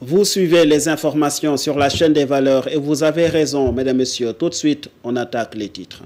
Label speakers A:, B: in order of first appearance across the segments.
A: Vous suivez les informations sur la chaîne des valeurs et vous avez raison, mesdames et messieurs. Tout de suite, on attaque les titres.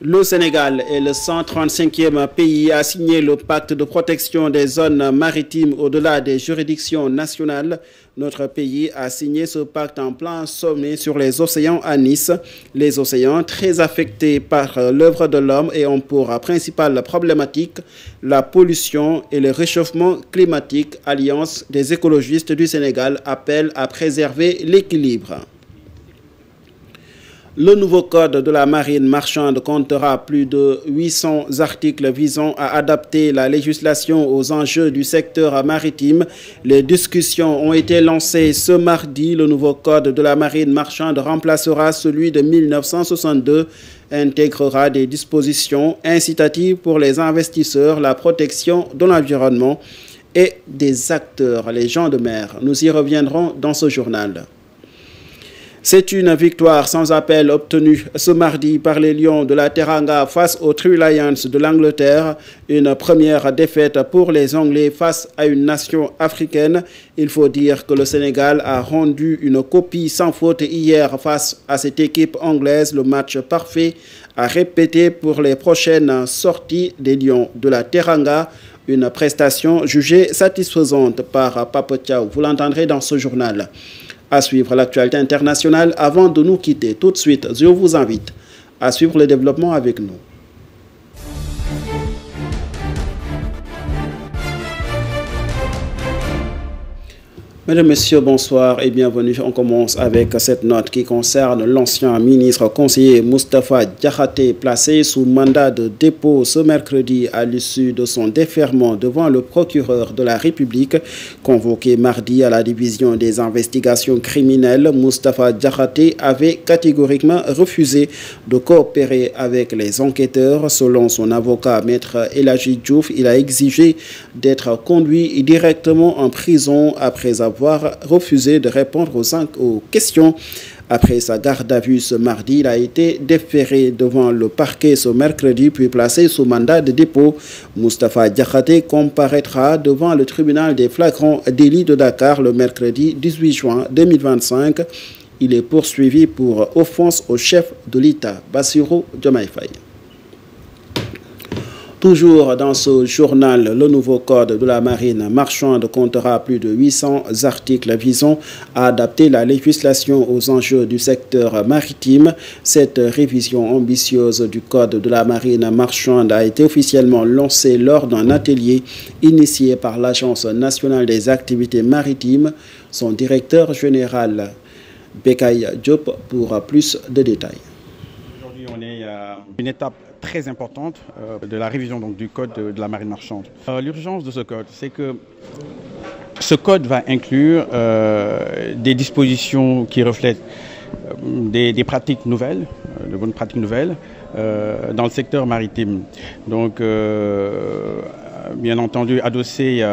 A: Le Sénégal est le 135e pays à signer le pacte de protection des zones maritimes au-delà des juridictions nationales. Notre pays a signé ce pacte en plein sommet sur les océans à Nice. Les océans très affectés par l'œuvre de l'homme et ont pour principale problématique la pollution et le réchauffement climatique. Alliance des écologistes du Sénégal appelle à préserver l'équilibre. Le nouveau code de la marine marchande comptera plus de 800 articles visant à adapter la législation aux enjeux du secteur maritime. Les discussions ont été lancées ce mardi. Le nouveau code de la marine marchande remplacera celui de 1962, intégrera des dispositions incitatives pour les investisseurs, la protection de l'environnement et des acteurs, les gens de mer. Nous y reviendrons dans ce journal. C'est une victoire sans appel obtenue ce mardi par les Lions de la Teranga face aux Three Lions de l'Angleterre. Une première défaite pour les Anglais face à une nation africaine. Il faut dire que le Sénégal a rendu une copie sans faute hier face à cette équipe anglaise. Le match parfait à répéter pour les prochaines sorties des Lions de la Teranga. Une prestation jugée satisfaisante par Papa Thiaw. Vous l'entendrez dans ce journal. À suivre l'actualité internationale avant de nous quitter. Tout de suite, je vous invite à suivre le développement avec nous. Mesdames, Messieurs, bonsoir et bienvenue. On commence avec cette note qui concerne l'ancien ministre conseiller Moustapha Diakhaté, placé sous mandat de dépôt ce mercredi à l'issue de son déferment devant le procureur de la République. Convoqué mardi à la division des investigations criminelles, Moustapha Diakhaté avait catégoriquement refusé de coopérer avec les enquêteurs. Selon son avocat, Maître Elhadji Diouf, il a exigé d'être conduit directement en prison après avoir refusé de répondre aux questions. Après sa garde à vue ce mardi, il a été déféré devant le parquet ce mercredi, puis placé sous mandat de dépôt. Moustapha Diakhaté comparaîtra devant le tribunal des flagrants délits de Dakar le mercredi 18 juin 2025. Il est poursuivi pour offense au chef de l'État, Bassirou Diomaye Faye. Toujours dans ce journal, le nouveau code de la marine marchande comptera plus de 800 articles visant à adapter la législation aux enjeux du secteur maritime. Cette révision ambitieuse du code de la marine marchande a été officiellement lancée lors d'un atelier initié par l'Agence nationale des activités maritimes. Son directeur général, Bekay Diop, pour plus de détails.
B: Aujourd'hui, on est à une étape très importante de la révision donc, du code de la marine marchande. L'urgence de ce code, c'est que ce code va inclure des dispositions qui reflètent des pratiques nouvelles, de bonnes pratiques nouvelles dans le secteur maritime. Donc, bien entendu, adossé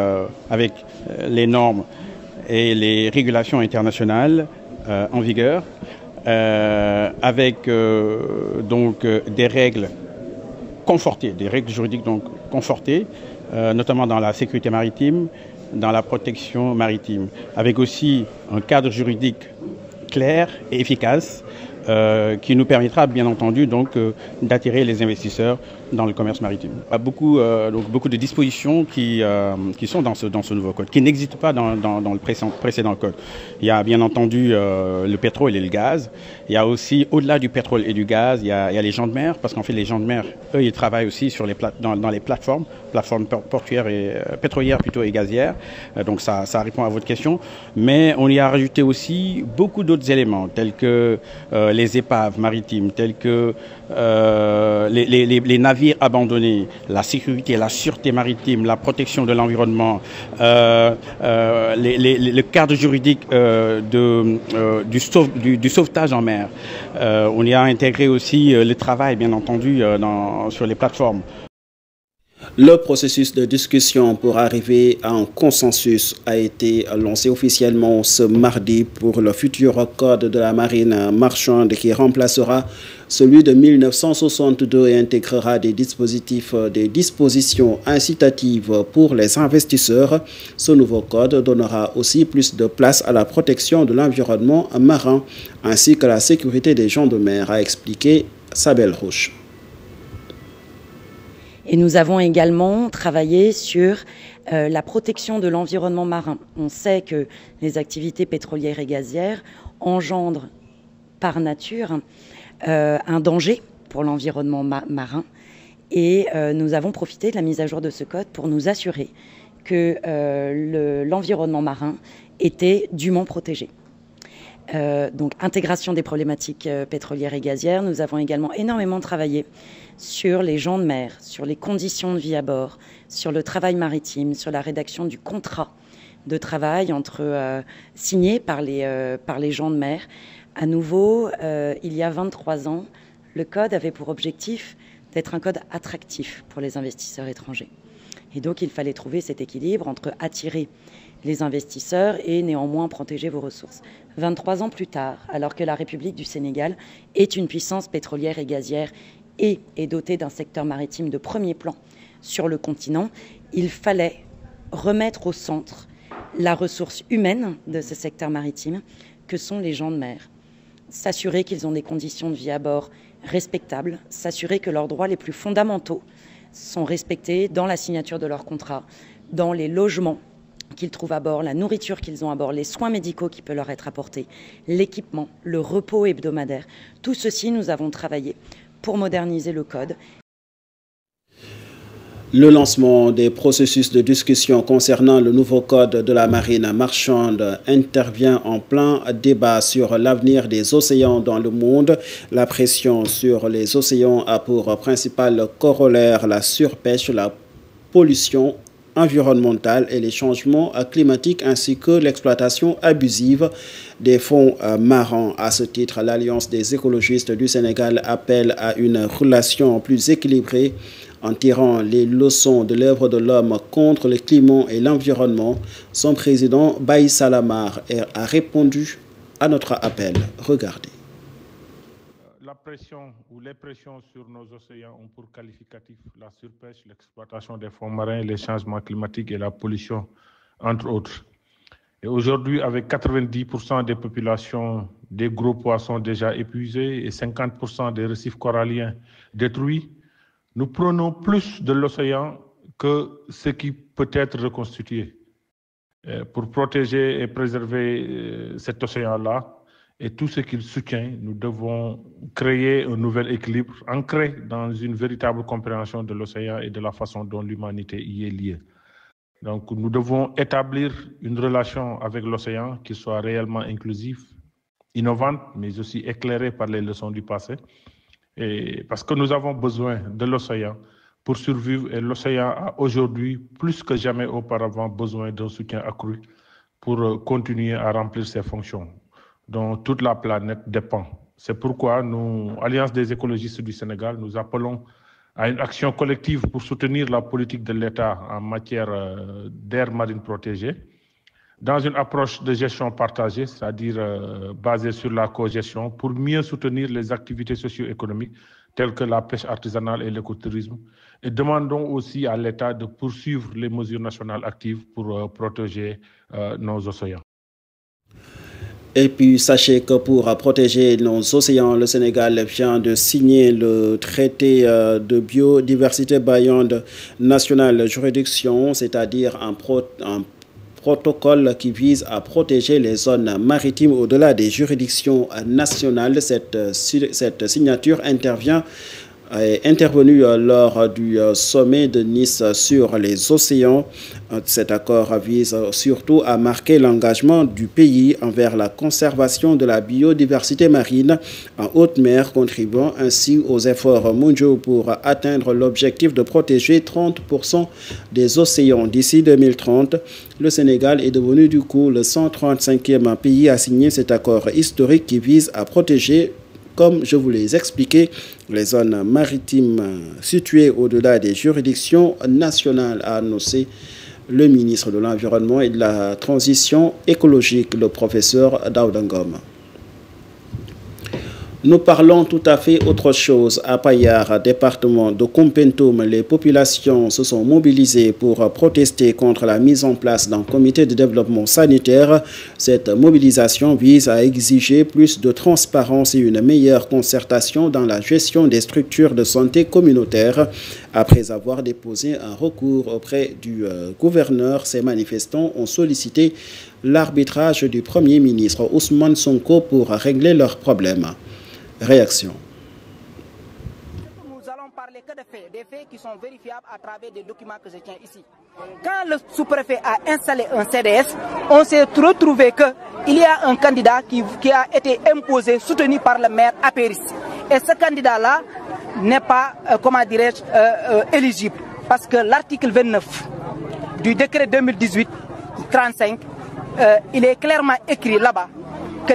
B: avec les normes et les régulations internationales en vigueur, avec donc des règles confortées, des règles juridiques donc confortées, notamment dans la sécurité maritime, dans la protection maritime, avec aussi un cadre juridique clair et efficace qui nous permettra bien entendu donc d'attirer les investisseurs dans le commerce maritime. Il y a beaucoup de dispositions qui sont dans ce nouveau code, qui n'existent pas dans le précédent code. Il y a bien entendu le pétrole et le gaz. Il y a aussi, au-delà du pétrole et du gaz, il y a les gens de mer, parce qu'en fait les gens de mer, eux, ils travaillent aussi sur dans les plateformes portuaires et pétrolières plutôt et gazières. Donc ça répond à votre question. Mais on y a rajouté aussi beaucoup d'autres éléments, tels que les épaves maritimes, tels que les navires abandonnés, la sécurité, la sûreté maritime, la protection de l'environnement, le cadre juridique du sauvetage en mer. On y a intégré aussi le travail, bien entendu, sur les plateformes.
A: Le processus de discussion pour arriver à un consensus a été lancé officiellement ce mardi pour le futur code de la marine marchande qui remplacera celui de 1962 et intégrera des dispositions incitatives pour les investisseurs. Ce nouveau code donnera aussi plus de place à la protection de l'environnement marin ainsi que la sécurité des gens de mer, a expliqué Sabel Roche.
C: Et nous avons également travaillé sur la protection de l'environnement marin. On sait que les activités pétrolières et gazières engendrent par nature un danger pour l'environnement marin. Et nous avons profité de la mise à jour de ce code pour nous assurer que l'environnement marin était dûment protégé. Donc intégration des problématiques pétrolières et gazières. Nous avons également énormément travaillé sur les gens de mer, sur les conditions de vie à bord, sur le travail maritime, sur la rédaction du contrat de travail signé par les gens de mer. À nouveau, il y a 23 ans, le code avait pour objectif d'être un code attractif pour les investisseurs étrangers. Et donc il fallait trouver cet équilibre entre attirer les investisseurs et néanmoins protéger vos ressources. 23 ans plus tard, alors que la République du Sénégal est une puissance pétrolière et gazière et est dotée d'un secteur maritime de premier plan sur le continent, il fallait remettre au centre la ressource humaine de ce secteur maritime que sont les gens de mer. S'assurer qu'ils ont des conditions de vie à bord respectables, s'assurer que leurs droits les plus fondamentaux sont respectés dans la signature de leur contrat, dans les logements qu'ils trouvent à bord, la nourriture qu'ils ont à bord, les soins médicaux qui peuvent leur être apportés, l'équipement, le repos hebdomadaire. Tout ceci, nous avons travaillé pour moderniser le code.
A: Le lancement des processus de discussion concernant le nouveau code de la marine marchande intervient en plein débat sur l'avenir des océans dans le monde. La pression sur les océans a pour principal corollaire la surpêche, la pollution environnementale et les changements climatiques ainsi que l'exploitation abusive des fonds marins. À ce titre, l'Alliance des écologistes du Sénégal appelle à une relation plus équilibrée en tirant les leçons de l'œuvre de l'homme contre le climat et l'environnement. Son président, Baï Salamar, a répondu à notre appel. Regardez.
D: La pression ou les pressions sur nos océans ont pour qualificatif la surpêche, l'exploitation des fonds marins, les changements climatiques et la pollution, entre autres. Et aujourd'hui, avec 90% des populations des gros poissons déjà épuisés et 50% des récifs coralliens détruits, nous prenons plus de l'océan que ce qui peut être reconstitué. Pour protéger et préserver cet océan-là et tout ce qu'il soutient, nous devons créer un nouvel équilibre ancré dans une véritable compréhension de l'océan et de la façon dont l'humanité y est liée. Donc nous devons établir une relation avec l'océan qui soit réellement inclusive, innovante, mais aussi éclairée par les leçons du passé. Et parce que nous avons besoin de l'océan pour survivre, et l'océan a aujourd'hui, plus que jamais auparavant, besoin d'un soutien accru pour continuer à remplir ses fonctions dont toute la planète dépend. C'est pourquoi nous, Alliance des écologistes du Sénégal, nous appelons à une action collective pour soutenir la politique de l'État en matière d'aires marines protégées, dans une approche de gestion partagée, c'est-à-dire basée sur la cogestion, pour mieux soutenir les activités socio-économiques telles que la pêche artisanale et l'écotourisme. Et demandons aussi à l'État de poursuivre les mesures nationales actives pour protéger nos océans.
A: Et puis, sachez que pour protéger nos océans, le Sénégal vient de signer le traité de biodiversité Beyond National Juridiction, c'est-à-dire un protocole qui vise à protéger les zones maritimes au-delà des juridictions nationales. Cette signature est intervenue lors du sommet de Nice sur les océans. Cet accord vise surtout à marquer l'engagement du pays envers la conservation de la biodiversité marine en haute mer, contribuant ainsi aux efforts mondiaux pour atteindre l'objectif de protéger 30% des océans d'ici 2030. Le Sénégal est devenu du coup le 135e pays à signer cet accord historique qui vise à protéger Comme je vous l'ai expliqué, les zones maritimes situées au-delà des juridictions nationales, a annoncé le ministre de l'Environnement et de la Transition écologique, le professeur Daouda Ngom. Nous parlons tout à fait autre chose. À Payar, département de Koumpentoum, les populations se sont mobilisées pour protester contre la mise en place d'un comité de développement sanitaire. Cette mobilisation vise à exiger plus de transparence et une meilleure concertation dans la gestion des structures de santé communautaires. Après avoir déposé un recours auprès du gouverneur, ces manifestants ont sollicité l'arbitrage du Premier ministre Ousmane Sonko pour régler leurs problèmes. Réaction.
E: Nous allons parler que des faits qui sont vérifiables à travers des documents que je tiens ici. Quand le sous-préfet a installé un CDS, on s'est retrouvé qu'il y a un candidat qui a été imposé, soutenu par le maire apériste. Et ce candidat-là n'est pas, éligible. Parce que l'article 29 du décret 2018-35, il est clairement écrit là-bas que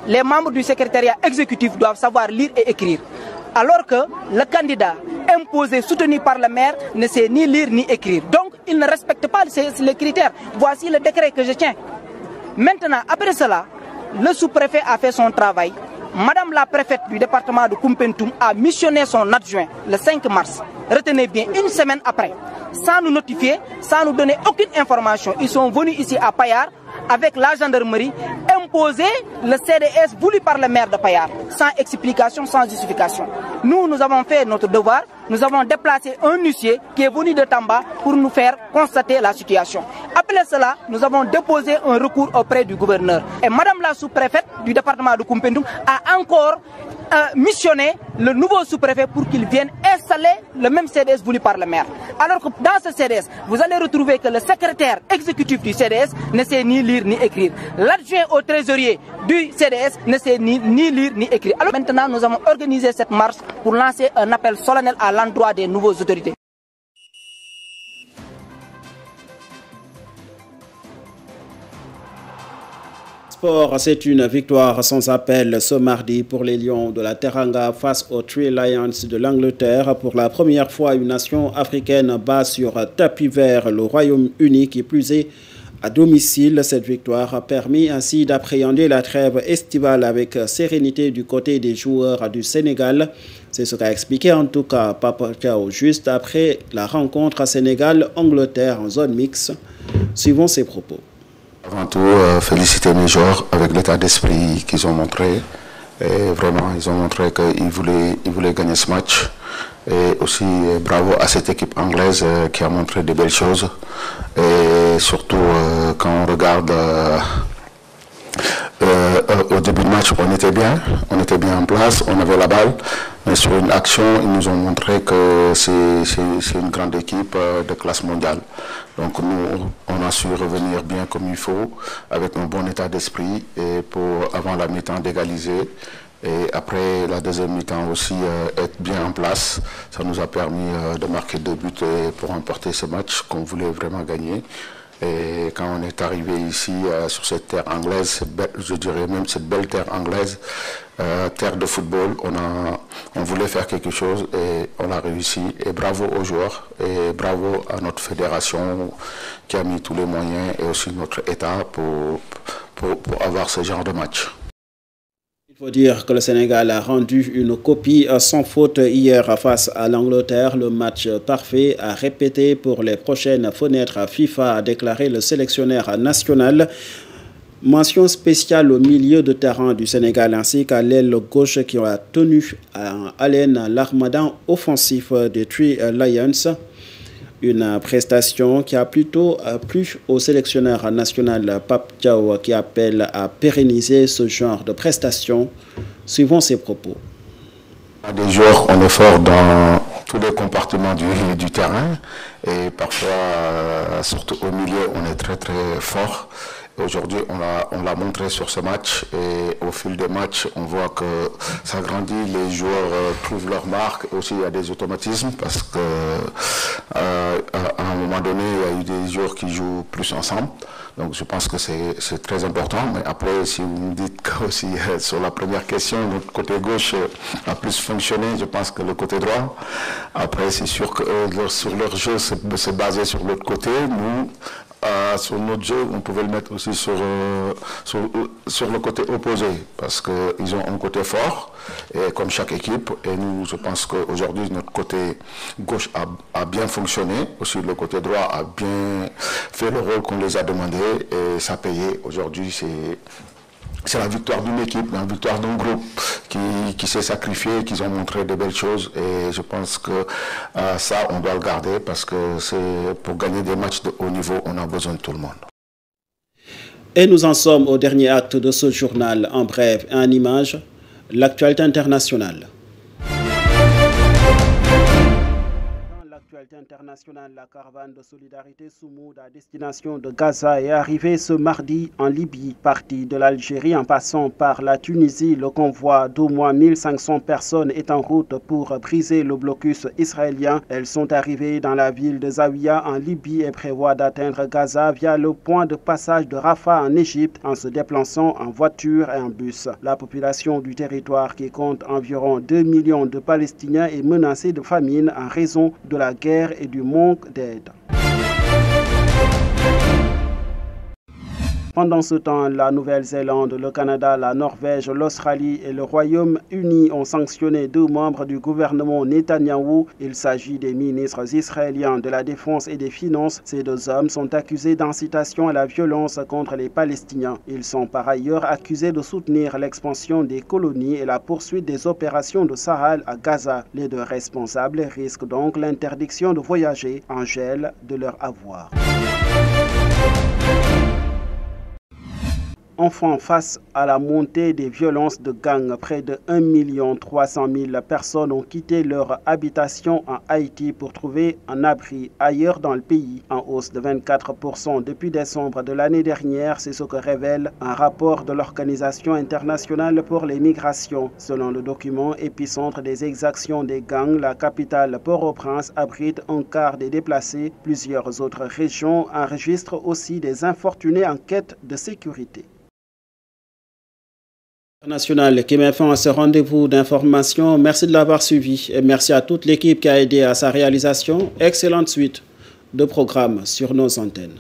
E: les membres du secrétariat exécutif doivent savoir lire et écrire. Alors que le candidat imposé, soutenu par le maire, ne sait ni lire ni écrire. Donc, il ne respecte pas les critères. Voici le décret que je tiens. Maintenant, après cela, le sous-préfet a fait son travail. Madame la préfète du département de Koumpentoum a missionné son adjoint le 5 mars. Retenez bien, une semaine après, sans nous notifier, sans nous donner aucune information. Ils sont venus ici à Payar avec la gendarmerie, imposer le CDS voulu par le maire de Payar, sans explication, sans justification. Nous avons fait notre devoir, nous avons déplacé un huissier qui est venu de Tamba pour nous faire constater la situation. Après cela, nous avons déposé un recours auprès du gouverneur. Et madame la sous-préfète du département de Koumpentoum a encore missionné le nouveau sous-préfet pour qu'il vienne installer le même CDS voulu par le maire. Alors que dans ce CDS, vous allez retrouver que le secrétaire exécutif du CDS ne sait ni lire ni écrire. L'adjoint au trésorier du CDS ne sait ni lire ni écrire. Alors maintenant, nous avons organisé cette marche pour lancer un appel solennel à l'endroit des nouvelles autorités.
A: C'est une victoire sans appel ce mardi pour les Lions de la Teranga face aux Three Lions de l'Angleterre. Pour la première fois, une nation africaine bat sur tapis vert le Royaume-Uni, qui plus est à domicile. Cette victoire a permis ainsi d'appréhender la trêve estivale avec sérénité du côté des joueurs du Sénégal. C'est ce qu'a expliqué en tout cas Papa Thiaw juste après la rencontre Sénégal-Angleterre en zone mixte. Suivons ses propos.
F: Avant tout, féliciter mes joueurs avec l'état d'esprit qu'ils ont montré. Et vraiment, ils ont montré qu'ils voulaient gagner ce match. Et aussi, bravo à cette équipe anglaise qui a montré de belles choses. Et surtout, quand on regarde au début du match, on était bien en place, on avait la balle. Mais sur une action, ils nous ont montré que c'est une grande équipe de classe mondiale. Donc nous, on a su revenir bien comme il faut, avec un bon état d'esprit, et pour avant la mi-temps d'égaliser. Et après la deuxième mi-temps aussi, être bien en place. Ça nous a permis de marquer 2 buts pour remporter ce match qu'on voulait vraiment gagner. Et quand on est arrivé ici sur cette terre anglaise, je dirais même cette belle terre anglaise, terre de football, on voulait faire quelque chose et on a réussi. Et bravo aux joueurs et bravo à notre fédération qui a mis tous les moyens et aussi notre État pour avoir ce genre de match.
A: Il faut dire que le Sénégal a rendu une copie sans faute hier face à l'Angleterre. Le match parfait à répéter pour les prochaines fenêtres FIFA, a déclaré le sélectionneur national. Mention spéciale au milieu de terrain du Sénégal ainsi qu'à l'aile gauche qui a tenu en haleine l'armada offensif des Three Lions. Une prestation qui a plutôt plu au sélectionneur national Papa Thiaw, qui appelle à pérenniser ce genre de prestations. Suivons ses propos.
F: Des joueurs, on est fort dans tous les compartiments du terrain et parfois, surtout au milieu, on est très fort. Aujourd'hui, on l'a montré sur ce match et au fil des matchs, on voit que ça grandit, les joueurs trouvent leur marque. Aussi, il y a des automatismes parce que à un moment donné, il y a eu des joueurs qui jouent plus ensemble. Donc je pense que c'est très important. Mais après, si vous me dites que aussi sur la première question, notre côté gauche a plus fonctionné, je pense que le côté droit. Après, c'est sûr que sur leur jeu, c'est basé sur l'autre côté. Nous, sur notre jeu, on pouvait le mettre aussi sur le côté opposé, parce qu'ils ont un côté fort, et comme chaque équipe, et nous, je pense qu'aujourd'hui, notre côté gauche a bien fonctionné, aussi le côté droit a bien fait le rôle qu'on les a demandé, et ça a payé. Aujourd'hui, c'est la victoire d'une équipe, la victoire d'un groupe qui s'est sacrifié, qui ont montré de belles choses. Et je pense que ça, on doit le garder parce que pour gagner des matchs de haut niveau, on a besoin de tout le monde.
A: Et nous en sommes au dernier acte de ce journal. En bref, en images, l'actualité internationale. L'actualité internationale, la caravane de solidarité Soumoud à destination de Gaza est arrivée ce mardi en Libye. Parti de l'Algérie en passant par la Tunisie, le convoi d'au moins 1500 personnes est en route pour briser le blocus israélien. Elles sont arrivées dans la ville de Zawiya en Libye et prévoient d'atteindre Gaza via le point de passage de Rafah en Égypte en se déplaçant en voiture et en bus. La population du territoire, qui compte environ 2 millions de Palestiniens, est menacée de famine en raison de la guerre et du manque d'aide. Pendant ce temps, la Nouvelle-Zélande, le Canada, la Norvège, l'Australie et le Royaume-Uni ont sanctionné 2 membres du gouvernement Netanyahou. Il s'agit des ministres israéliens de la Défense et des Finances. Ces 2 hommes sont accusés d'incitation à la violence contre les Palestiniens. Ils sont par ailleurs accusés de soutenir l'expansion des colonies et la poursuite des opérations de Sahel à Gaza. Les 2 responsables risquent donc l'interdiction de voyager en gel de leur avoir. Enfin, face à la montée des violences de gangs, près de 1 300 000 personnes ont quitté leur habitation en Haïti pour trouver un abri ailleurs dans le pays, en hausse de 24% depuis décembre de l'année dernière. C'est ce que révèle un rapport de l'Organisation internationale pour les migrations. Selon le document Épicentre des exactions des gangs, la capitale Port-au-Prince abrite un quart des déplacés. Plusieurs autres régions enregistrent aussi des infortunés en quête de sécurité. National qui met fin à ce rendez-vous d'information. Merci de l'avoir suivi et merci à toute l'équipe qui a aidé à sa réalisation. Excellente suite de programmes sur nos antennes.